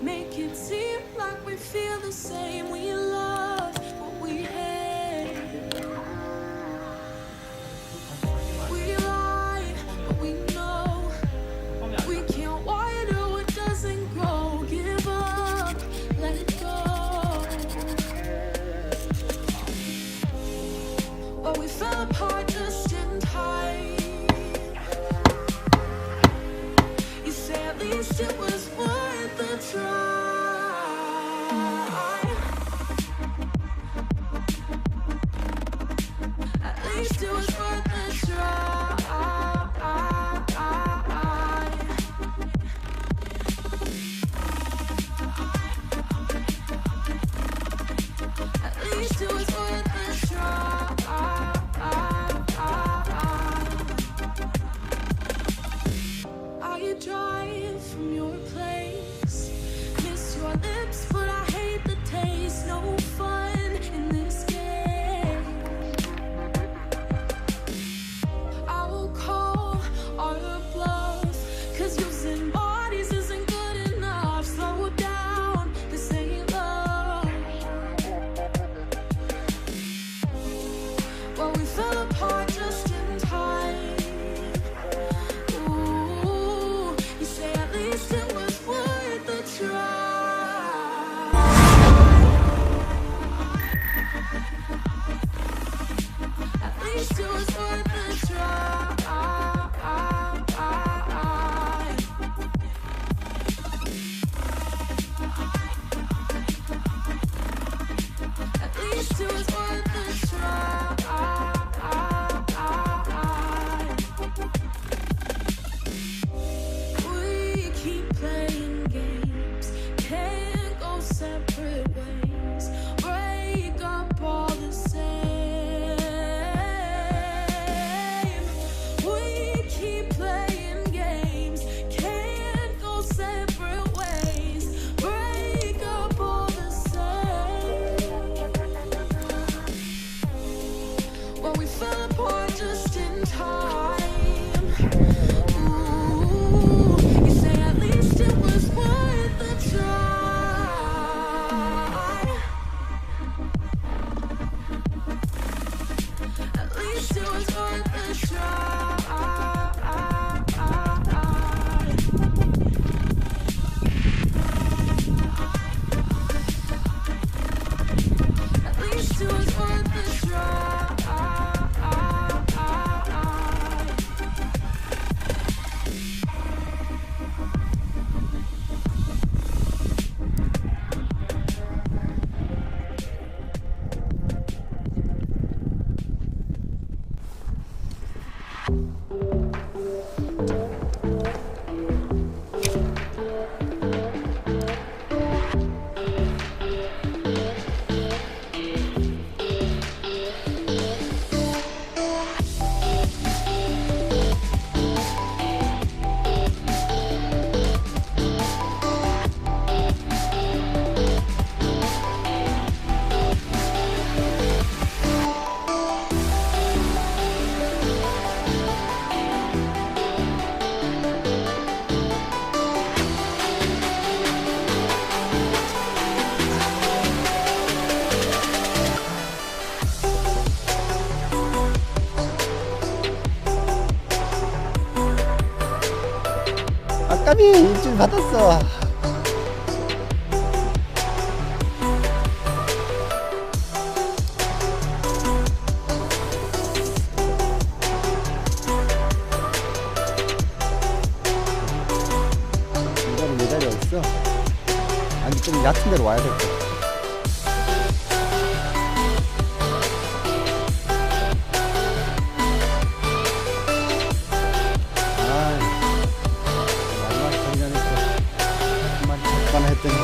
make it seem like we feel the same. We love what we hate. We lie, but we know we can't water what doesn't grow. Give up, let it go. Well, we fell apart just in time. You say at least it was worth a try. At least it was worth a try. At least it was worth a try. Are you dry from your place? Miss your lips, but I hate the taste. No fun in this game. I will call our bluff, 'cause using bodies isn't good enough. Slow down, this ain't love. Well, we fell apart just in time. Ooh, you say at least it was worth a try. At least it was worth a try. At least it was worth a try. We keep playing games, can't go separate ways. Break up all the same. We keep playing games, can't go separate ways. Break up all the same. Well, we fell apart just in time. Ooh, you say at least it was worth a try. At least it was worth a try. At least it was worth a try. 아까비 일주일 받았어. 이거는 메달이 어딨어? 아니 좀 얕은 데로 와야 될 것 같아. 마지막 정년에서 한 마리 잡거나 했더니